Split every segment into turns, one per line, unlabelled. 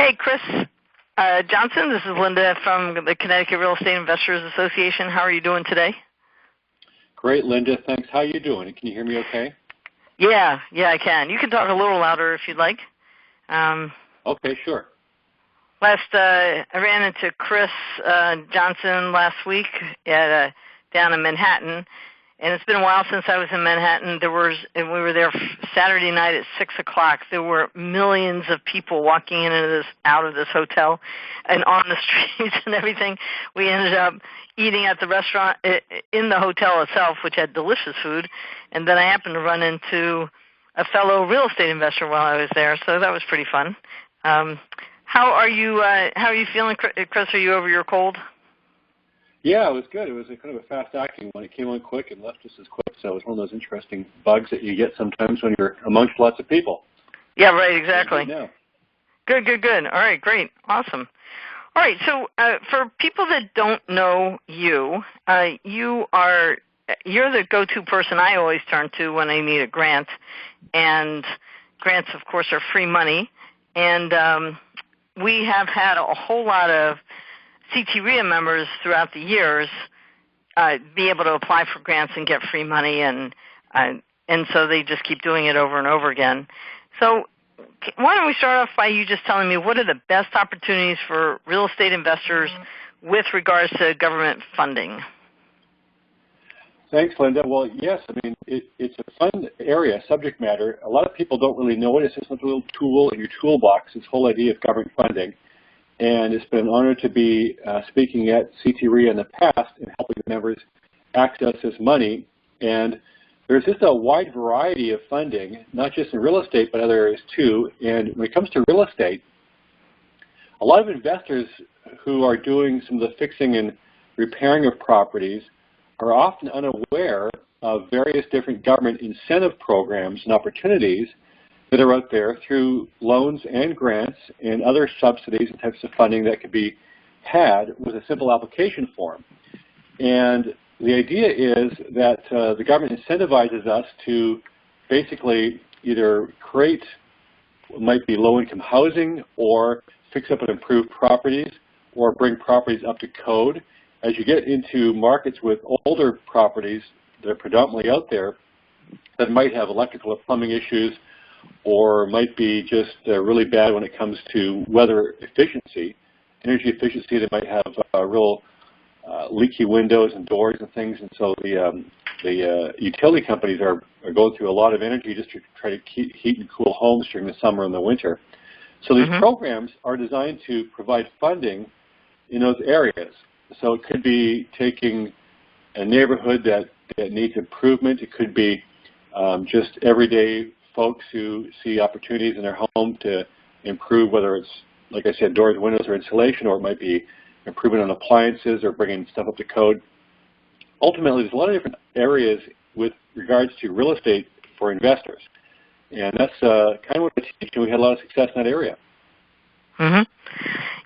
Hey, Chris Johnson, this is Linda from the Connecticut Real Estate Investors Association. How are you doing today?
Great, Linda. Thanks. How are you doing? Can you hear me okay?
Yeah, I can. You can talk a little louder if you'd like.
Okay, sure.
I ran into Chris Johnson last week down in Manhattan, and it's been a while since I was in Manhattan. We were there Saturday night at 6 o'clock. There were millions of people walking in and out of this hotel and on the streets and everything. We ended up eating at the restaurant in the hotel itself, which had delicious food, and then I happened to run into a fellow real estate investor while I was there, so that was pretty fun. How are you feeling, Chris? Are you over your cold?
Yeah, it was good. It was kind of a fast acting one. It came on quick and left just as quick. So it was one of those interesting bugs that you get sometimes when you're amongst lots of people.
Yeah, right, exactly. Good. All right, great, awesome. All right, so for people that don't know you, you're the go-to person I always turn to when I need a grant, and grants, of course, are free money, and we have had a whole lot of CTREIA members throughout the years be able to apply for grants and get free money, and so they just keep doing it over and over again. So why don't we start off by you just telling me what are the best opportunities for real estate investors with regards to government funding?
Thanks, Linda. Well, yes, I mean, it's a fun area, subject matter. A lot of people don't really know it. It's just a little tool in your toolbox, this whole idea of government funding. And it's been an honor to be speaking at CTREIA in the past and helping the members access this money. And there's just a wide variety of funding, not just in real estate, but other areas too. And when it comes to real estate, a lot of investors who are doing some of the fixing and repairing of properties are often unaware of various different government incentive programs and opportunities that are out there through loans and grants and other subsidies and types of funding that could be had with a simple application form. And the idea is that the government incentivizes us to basically either create what might be low-income housing or fix up and improve properties or bring properties up to code. As you get into markets with older properties that are predominantly out there that might have electrical or plumbing issues or might be just really bad when it comes to weather efficiency, energy efficiency, they might have real leaky windows and doors and things, and so the utility companies are going through a lot of energy just to try to heat and cool homes during the summer and the winter. So these programs are designed to provide funding in those areas. So it could be taking a neighborhood that needs improvement. It could be just everyday folks who see opportunities in their home to improve, whether it's, like I said, doors, windows, or insulation, or it might be improvement on appliances or bringing stuff up to code. Ultimately, there's a lot of different areas with regards to real estate for investors. And that's kind of what I teach, and we had a lot of success in that area.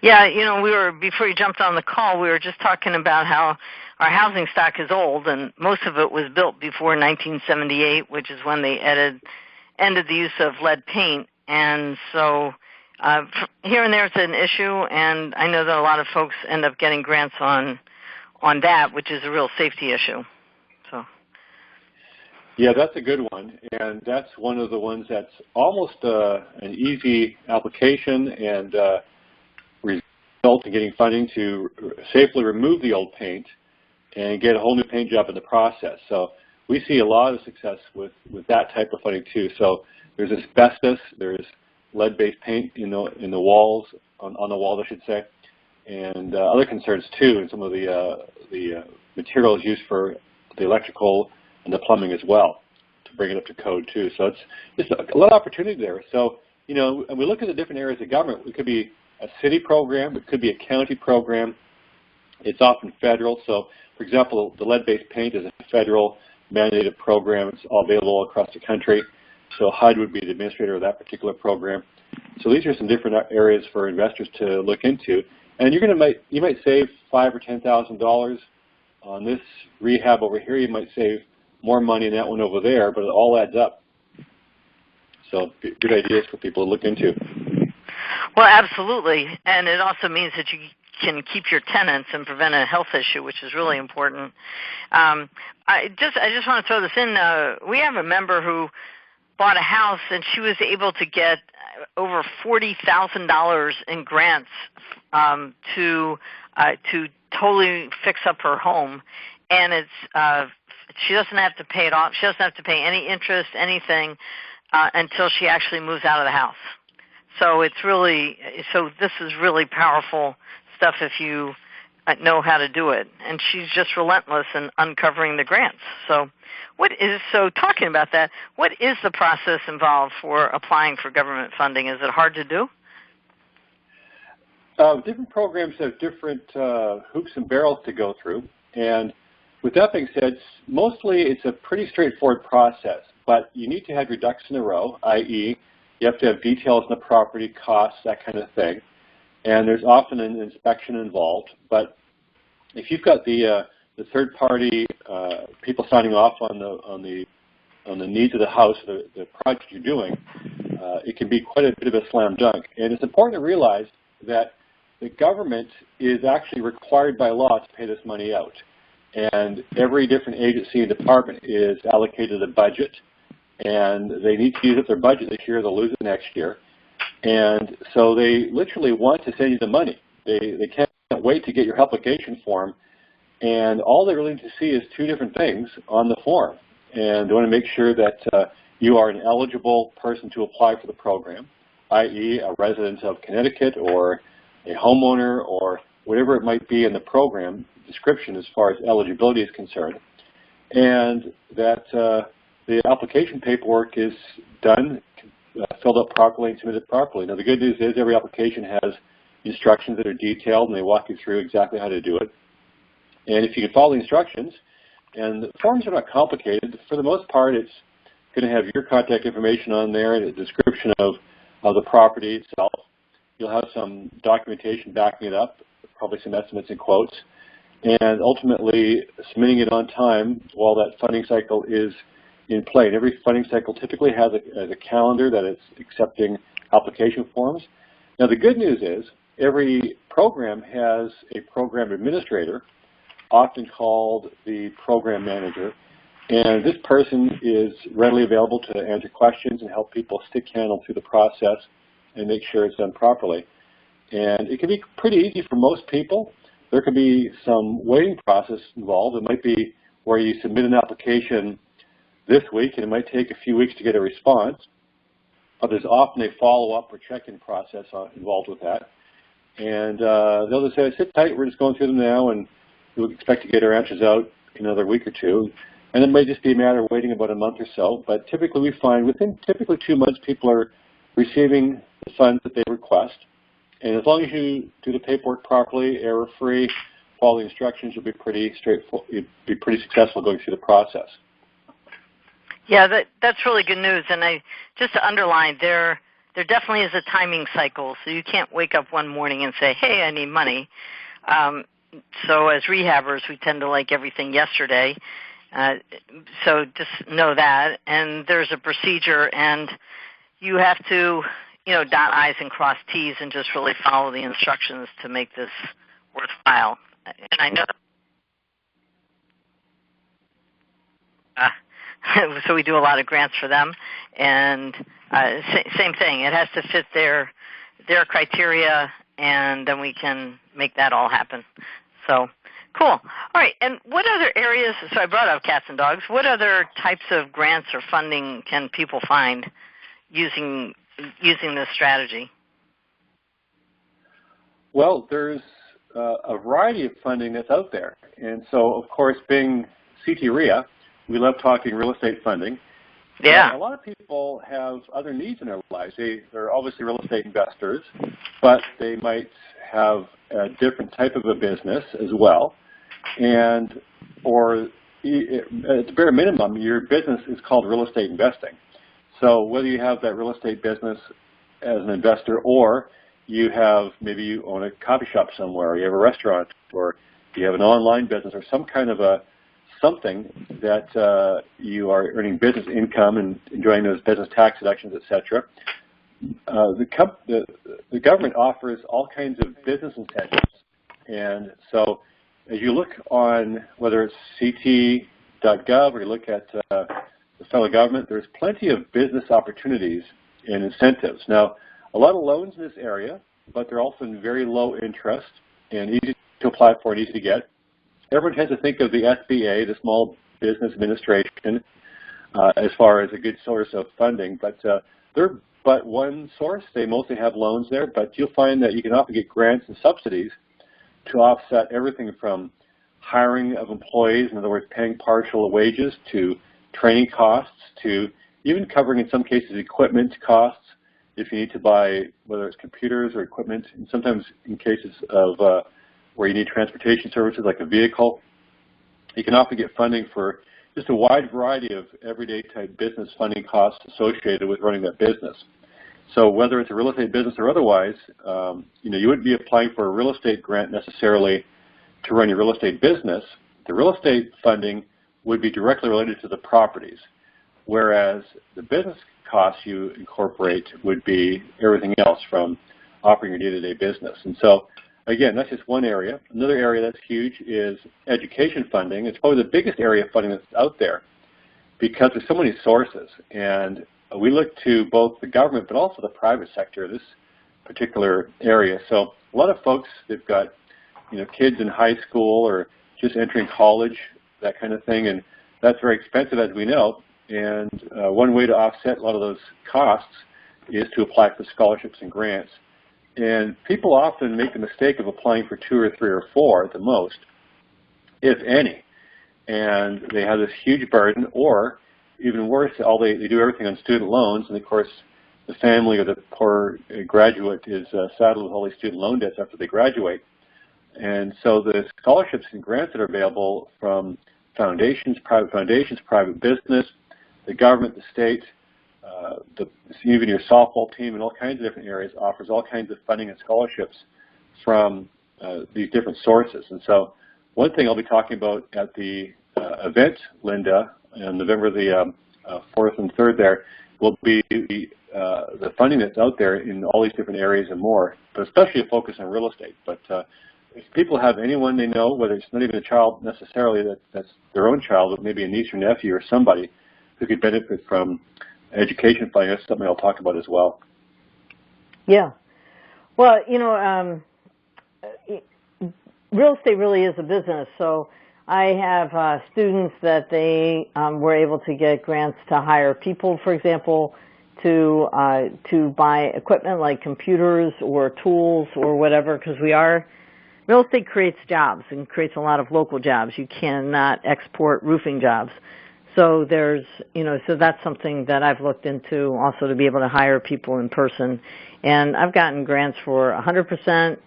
Yeah, you know, before you jumped on the call, we were just talking about how our housing stock is old, and most of it was built before 1978, which is when they ended the use of lead paint. And so here and there it's an issue, and I know that a lot of folks end up getting grants on that, which is a real safety issue. So.
Yeah, that's a good one, and that's one of the ones that's almost an easy application and result in getting funding to safely remove the old paint and get a whole new paint job in the process. So we see a lot of success with that type of funding too. So there's asbestos, there's lead-based paint in the walls, on the walls I should say, and other concerns too, and some of the materials used for the electrical and the plumbing as well to bring it up to code too. So it's just a lot of opportunity there. So, you know, and we look at the different areas of government. It could be a city program, it could be a county program. It's often federal. So, for example, the lead-based paint is a federal mandated program. It's all available across the country. So HUD would be the administrator of that particular program. So these are some different areas for investors to look into. And you might save $5,000 or $10,000 on this rehab over here. You might save more money in that one over there, but it all adds up. So good ideas for people to look into.
Well, absolutely, and it also means that you can keep your tenants and prevent a health issue, which is really important. I just want to throw this in. We have a member who bought a house, and she was able to get over $40,000 in grants to totally fix up her home, and she doesn't have to pay it off. She doesn't have to pay any interest, anything, until she actually moves out of the house. So this is really powerful stuff if you know how to do it. And she's just relentless in uncovering the grants. So talking about that, what is the process involved for applying for government funding? Is it hard to do?
Different programs have different hoops and barrels to go through. And with that being said, mostly it's a pretty straightforward process. But you need to have your ducks in a row, i.e., you have to have details on the property, costs, that kind of thing. And there's often an inspection involved. But if you've got the third-party people signing off on the needs of the house, the project you're doing, it can be quite a bit of a slam dunk. And it's important to realize that the government is actually required by law to pay this money out. And every different agency and department is allocated a budget, and they need to use up their budget this year, they'll lose it next year. And so they literally want to send you the money. They can't wait to get your application form, and all they really need to see is two different things on the form. And they want to make sure that you are an eligible person to apply for the program, i.e. a resident of Connecticut or a homeowner or whatever it might be in the program description as far as eligibility is concerned, and that the application paperwork is done, filled out properly, and submitted properly. Now, the good news is every application has instructions that are detailed, and they walk you through exactly how to do it. And if you can follow the instructions, and the forms are not complicated, for the most part, it's going to have your contact information on there and a description of the property itself. You'll have some documentation backing it up, probably some estimates and quotes, and ultimately submitting it on time while that funding cycle is in play. And every funding cycle typically has a calendar that it's accepting application forms. Now, the good news is every program has a program administrator, often called the program manager, and this person is readily available to answer questions and help people stick handle through the process and make sure it's done properly. And it can be pretty easy for most people. There could be some waiting process involved. It might be where you submit an application this week, and it might take a few weeks to get a response. But there's often a follow-up or check-in process involved with that. And they'll just say, sit tight, we're just going through them now, and we'll expect to get our answers out in another week or two. And it might just be a matter of waiting about a month or so. But typically we find within typically 2 months, people are receiving the funds that they request. And as long as you do the paperwork properly, error-free, follow the instructions, you'll be pretty straightforward. You'll be pretty successful going through the process.
Yeah, that's really good news. And just to underline, there definitely is a timing cycle. So you can't wake up one morning and say, hey, I need money. So as rehabbers, we tend to like everything yesterday. So just know that. And there's a procedure, and you have to dot I's and cross T's and just really follow the instructions to make this worthwhile. And I know so we do a lot of grants for them, and same thing. It has to fit their criteria, and then we can make that all happen. So cool. All right, and what other areas, so I brought up cats and dogs, what other types of grants or funding can people find using this strategy?
Well, there's a variety of funding that's out there. And so, of course, being CTREIA, we love talking real estate funding.
Yeah.
A lot of people have other needs in their lives. They're obviously real estate investors, but they might have a different type of a business as well. Or at the bare minimum, your business is called real estate investing. So whether you have that real estate business as an investor, or maybe you own a coffee shop somewhere, or you have a restaurant, or you have an online business, or some kind of something that you are earning business income and enjoying those business tax deductions, etc. the government offers all kinds of business incentives. And so as you look on whether it's ct.gov or you look at the federal government, there's plenty of business opportunities and incentives. Now, a lot of loans in this area, but they're often very low interest and easy to apply for and easy to get. Everyone tends to think of the SBA, the Small Business Administration, as far as a good source of funding, but they're but one source. They mostly have loans there, but you'll find that you can often get grants and subsidies to offset everything from hiring of employees, in other words, paying partial wages, to training costs, to even covering, in some cases, equipment costs if you need to buy, whether it's computers or equipment, and sometimes in cases of where you need transportation services like a vehicle. You can often get funding for just a wide variety of everyday type business funding costs associated with running that business. So whether it's a real estate business or otherwise, you wouldn't be applying for a real estate grant necessarily to run your real estate business. The real estate funding would be directly related to the properties, whereas the business costs you incorporate would be everything else from operating your day-to-day business. And so again, that's just one area. Another area that's huge is education funding. It's probably the biggest area of funding that's out there because there's so many sources. And we look to both the government but also the private sector in this particular area. So a lot of folks, they've got kids in high school or just entering college, that kind of thing, and that's very expensive, as we know. And one way to offset a lot of those costs is to apply for scholarships and grants. And people often make the mistake of applying for 2 or 3 or 4 at the most, if any. And they have this huge burden, or even worse, they do everything on student loans. And of course, the family or the poor graduate is saddled with all these student loan debts after they graduate. And so the scholarships and grants that are available from foundations, private business, the government, the state, even your softball team and all kinds of different areas offers all kinds of funding and scholarships from these different sources. And so one thing I'll be talking about at the event, Linda, on November the 4th and 3rd there, will be the funding that's out there in all these different areas and more, but especially a focus on real estate. But if people have anyone they know, whether it's not even a child necessarily that's their own child, but maybe a niece or nephew or somebody who could benefit from education funding, that's something I'll talk about as well.
Yeah. Well, real estate really is a business. So I have students that they were able to get grants to hire people, for example, to buy equipment like computers or tools or whatever, because real estate creates jobs and creates a lot of local jobs. You cannot export roofing jobs. So so that's something that I've looked into also, to be able to hire people in person. And I've gotten grants for 100%.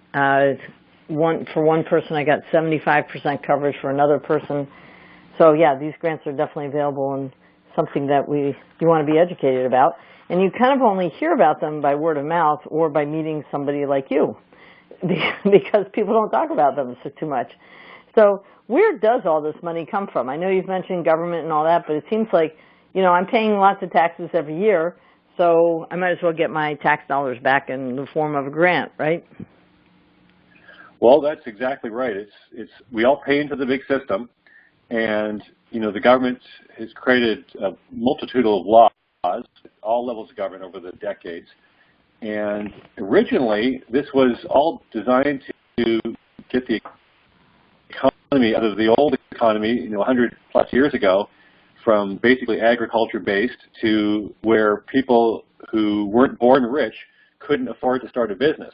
For one person, I got 75% coverage for another person. So yeah, these grants are definitely available and something that you want to be educated about. And you kind of only hear about them by word of mouth or by meeting somebody like you, because people don't talk about them too much. So where does all this money come from? I know you've mentioned government and all that, but it seems like, I'm paying lots of taxes every year, so I might as well get my tax dollars back in the form of a grant, right?
Well, that's exactly right. We all pay into the big system, and the government has created a multitude of laws at all levels of government over the decades. And originally, this was all designed to get the economy out of the old economy, 100 plus years ago, from basically agriculture-based to where people who weren't born rich couldn't afford to start a business.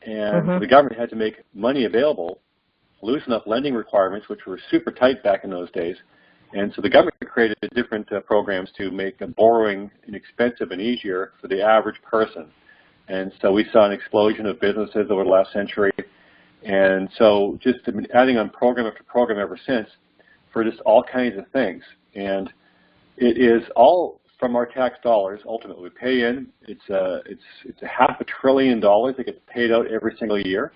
And the government had to make money available, loosen up lending requirements, which were super tight back in those days. And so the government created different programs to make borrowing inexpensive and easier for the average person. And so we saw an explosion of businesses over the last century. And so just adding on program after program ever since for just all kinds of things. And it is all from our tax dollars, ultimately. We pay in, it's a $500 billion that gets paid out every single year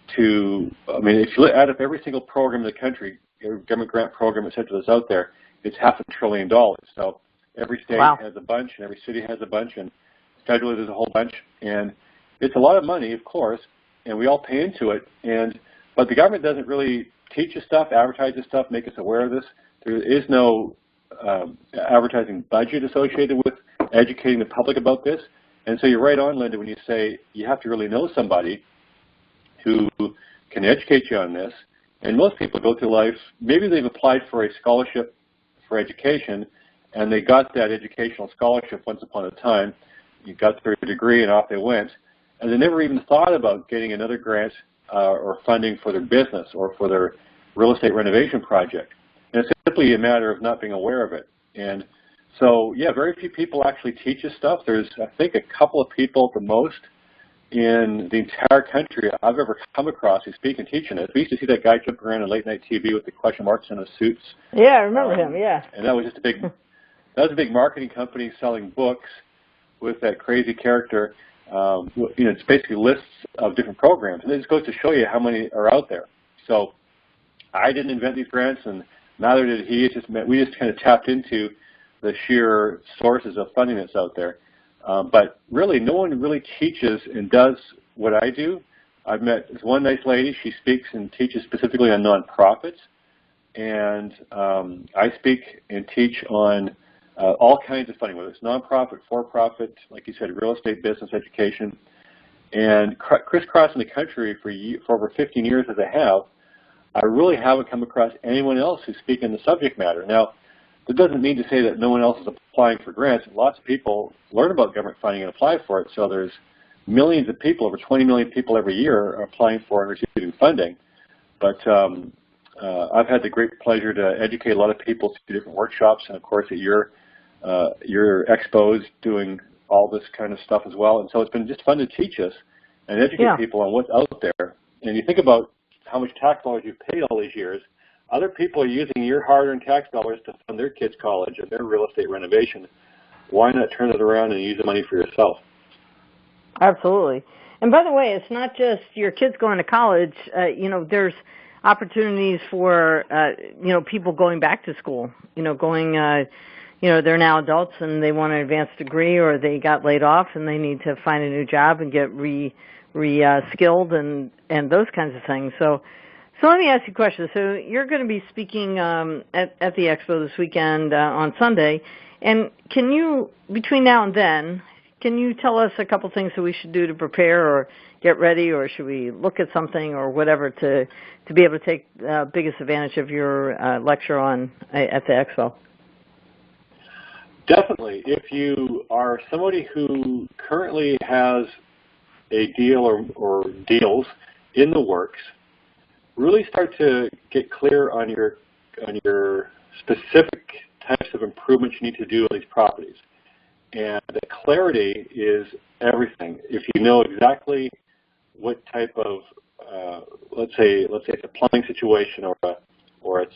if you add up every single program in the country, every government grant program, et cetera, that's out there, it's $500 billion. So every state has a bunch and every city has a bunch, and federally there's a whole bunch, and it's a lot of money, of course, and we all pay into it. But the government doesn't really teach us stuff, advertise this stuff, make us aware of this. There is no advertising budget associated with educating the public about this. And so you're right on, Linda, when you say you have to really know somebody who can educate you on this. And most people go through life, maybe they've applied for a scholarship for education, and they got that educational scholarship once upon a time. You got their degree, and off they went. And they never even thought about getting another grant or funding for their business or for their real estate renovation project. And it's simply a matter of not being aware of it. And so, yeah, very few people actually teach us stuff. There's, I think, a couple of people at the most in the entire country I've ever come across who speak and teach in it. We used to see that guy jumping around on late-night TV with the question marks in his suits.
Yeah, I remember him, yeah.
And that was just that was a big marketing company selling books with that crazy character. It's basically lists of different programs. And it just goes to show you how many are out there. So I didn't invent these grants, and neither did he. We just kind of tapped into the sheer sources of funding that's out there. But really, no one really teaches and does what I do. I've met this one nice lady. She speaks and teaches specifically on nonprofits. And I speak and teach on all kinds of funding, whether it's nonprofit, for-profit, like you said, real estate, business, education. And crisscrossing the country for over 15 years as I have, I really haven't come across anyone else who's speaking the subject matter. Now, that doesn't mean to say that no one else is applying for grants. Lots of people learn about government funding and apply for it. So there's millions of people, over 20 million people every year are applying for and receiving funding. But I've had the great pleasure to educate a lot of people through different workshops, and of course at your expos doing all this kind of stuff as well. And so it's been just fun to teach us and educate people on what's out there. And you think about how much tax dollars you've paid all these years. Other people are using your hard-earned tax dollars to fund their kids' college and their real estate renovation. Why not turn it around and use the money for yourself?
Absolutely. And by the way, it's not just your kids going to college. There's opportunities for, people going back to school, they're now adults and they want an advanced degree, or they got laid off and they need to find a new job and get re-skilled and those kinds of things. So let me ask you a question. So you're going to be speaking at the Expo this weekend on Sunday, and can you, between now and then, can you tell us a couple things that we should do to prepare or get ready, or should we look at something or whatever to be able to take biggest advantage of your lecture at the Expo?
Definitely. If you are somebody who currently has a deal or deals in the works, really start to get clear on your specific types of improvements you need to do on these properties. And the clarity is everything. If you know exactly what type of, let's say it's a plumbing situation or it's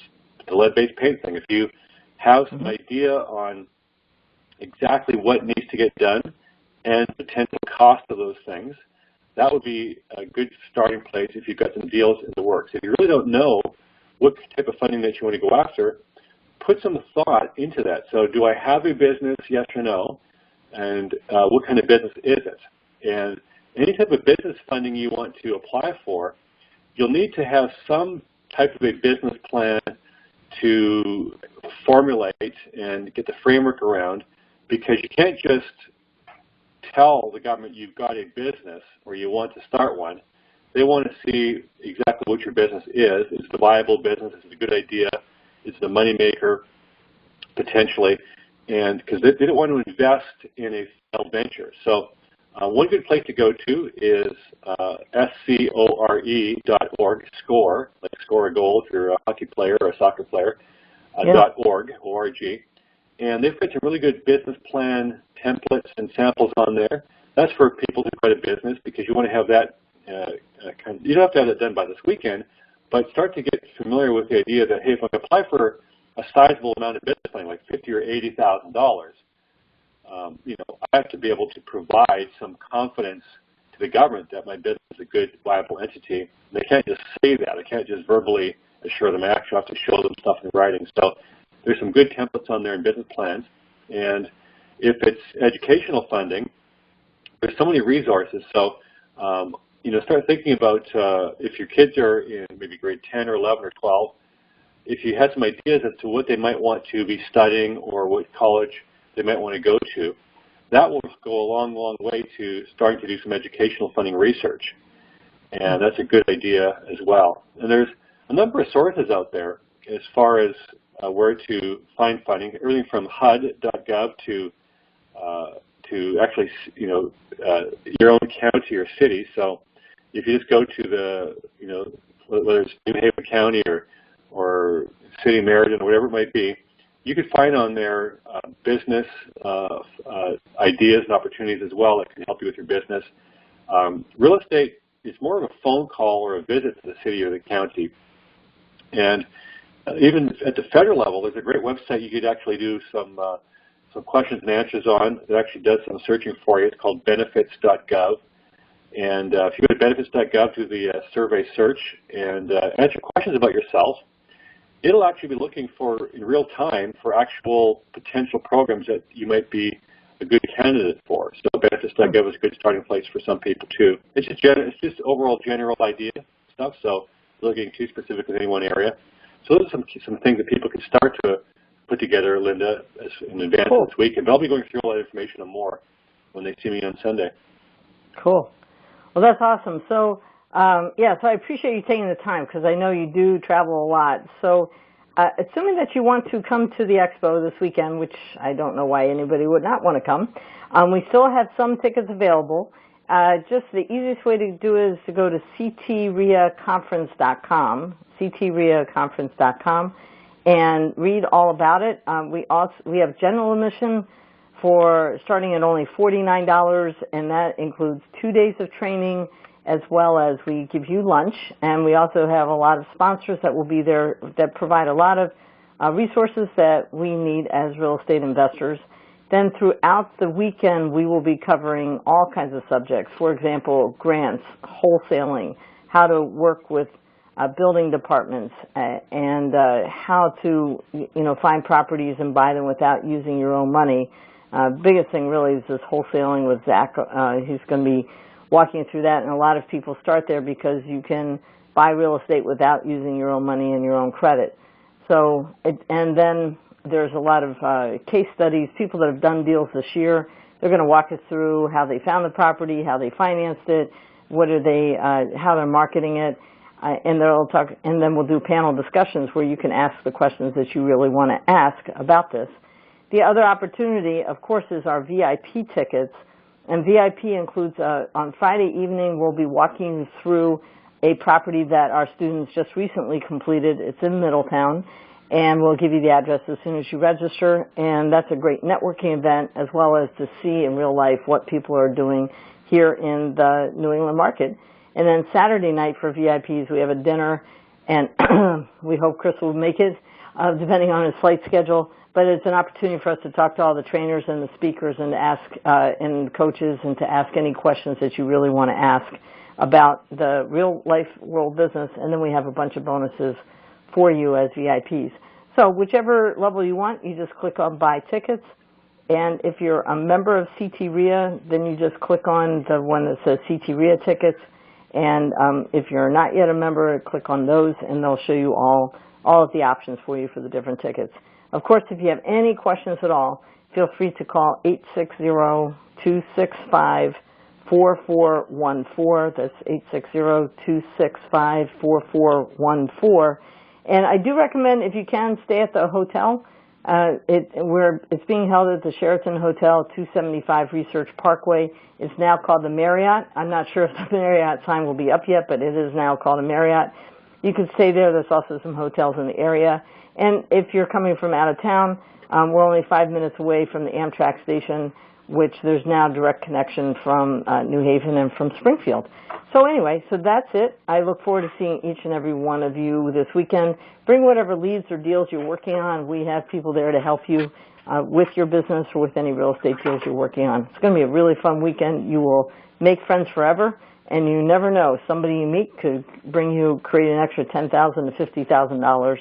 the lead-based paint thing. If you have some idea on exactly what needs to get done and potential cost of those things, that would be a good starting place if you've got some deals in the works. If you really don't know what type of funding that you want to go after, put some thought into that. So do I have a business, yes or no? And what kind of business is it? And any type of business funding you want to apply for, you'll need to have some type of a business plan to formulate and get the framework around, because you can't just tell the government you've got a business or you want to start one. They want to see exactly what your business is. Is it a viable business? Is it a good idea? Is it a moneymaker, potentially? And because they don't want to invest in a failed venture. So one good place to go to is score.org, score, like score a goal if you're a hockey player or a soccer player, .org, O-R-G. And they've got some really good business plan templates and samples on there. That's for people who quit a business, because you want to have that you don't have to have that done by this weekend, but start to get familiar with the idea that, hey, if I apply for a sizable amount of business planning, like $50,000 or $80,000, I have to be able to provide some confidence to the government that my business is a good, viable entity. And they can't just say that. I can't just verbally assure them. I actually have to show them stuff in writing. So there's some good templates on there in business plans. And if it's educational funding, there's so many resources. So, start thinking about if your kids are in maybe grade 10 or 11 or 12, if you had some ideas as to what they might want to be studying or what college they might want to go to, that will go a long, long way to starting to do some educational funding research. And that's a good idea as well. And there's a number of sources out there as far as where to find funding, everything from HUD.gov to actually, your own county or city. So if you just go to the, whether it's New Haven County or City of Meriden or whatever it might be, you can find on there business ideas and opportunities as well that can help you with your business. Real estate is more of a phone call or a visit to the city or the county. And even at the federal level, there's a great website you could actually do some questions and answers on. It actually does some searching for you. It's called benefits.gov. And if you go to benefits.gov, do the survey search and answer questions about yourself, it'll actually be looking for, in real time, for actual potential programs that you might be a good candidate for. So benefits.gov is a good starting place for some people too. It's just overall general idea stuff, so looking too specific in any one area. So those are some things that people can start to put together, Linda, in advance of this weekend. But I'll be going through all that information and more when they see me on Sunday.
Cool. Well, that's awesome. So, so I appreciate you taking the time because I know you do travel a lot. So assuming that you want to come to the Expo this weekend, which I don't know why anybody would not want to come, we still have some tickets available. Just the easiest way to do it is to go to CTREIAconference.com, CTREIAconference.com, and read all about it. We have general admission for starting at only $49, and that includes 2 days of training, as well as we give you lunch. And we also have a lot of sponsors that will be there that provide a lot of resources that we need as real estate investors. Then throughout the weekend, we will be covering all kinds of subjects. For example, grants, wholesaling, how to work with building departments, and how to find properties and buy them without using your own money. Biggest thing really is this wholesaling with Zach. He's going to be walking through that, and a lot of people start there because you can buy real estate without using your own money and your own credit. So, and then there's a lot of case studies, people that have done deals this year. They're going to walk us through how they found the property, how they financed it, how they're marketing it, and then we'll do panel discussions where you can ask the questions that you really want to ask about this. The other opportunity, of course, is our VIP tickets. And VIP includes, on Friday evening, we'll be walking you through a property that our students just recently completed. It's in Middletown, and we'll give you the address as soon as you register. And that's a great networking event, as well as to see in real life what people are doing here in the New England market. And then Saturday night for VIPs, we have a dinner, and we hope Chris will make it, depending on his flight schedule. But it's an opportunity for us to talk to all the trainers and the speakers and to ask and coaches and to ask any questions that you really want to ask about the real life world business. And then we have a bunch of bonuses for you as VIPs. So whichever level you want, you just click on Buy Tickets. And if you're a member of CTREIA, then you just click on the one that says CTREIA Tickets. And if you're not yet a member, click on those, and they'll show you all of the options for you for the different tickets. Of course, if you have any questions at all, feel free to call 860-265-4414. That's 860-265-4414. And I do recommend, if you can, stay at the hotel. It's being held at the Sheraton Hotel, 275 Research Parkway. It's now called the Marriott. I'm not sure if the Marriott sign will be up yet, but it is now called a Marriott. You can stay there. There's also some hotels in the area. And if you're coming from out of town, we're only 5 minutes away from the Amtrak station, which there's now direct connection from New Haven and from Springfield. So anyway, so that's it. I look forward to seeing each and every one of you this weekend. Bring whatever leads or deals you're working on. We have people there to help you with your business or with any real estate deals you're working on. It's going to be a really fun weekend. You will make friends forever, and you never know. Somebody you meet could create an extra $10,000 to $50,000.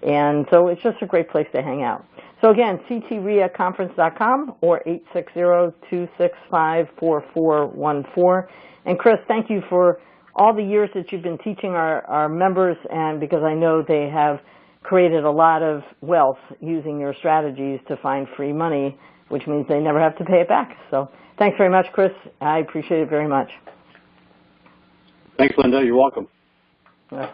And so it's just a great place to hang out. So again, CTREIAconference.com or 860-265-4414. And Chris, thank you for all the years that you've been teaching our members, and because I know they have created a lot of wealth using your strategies to find free money, which means they never have to pay it back. So thanks very much, Chris. I appreciate it very much.
Thanks, Linda. You're welcome.
Yeah.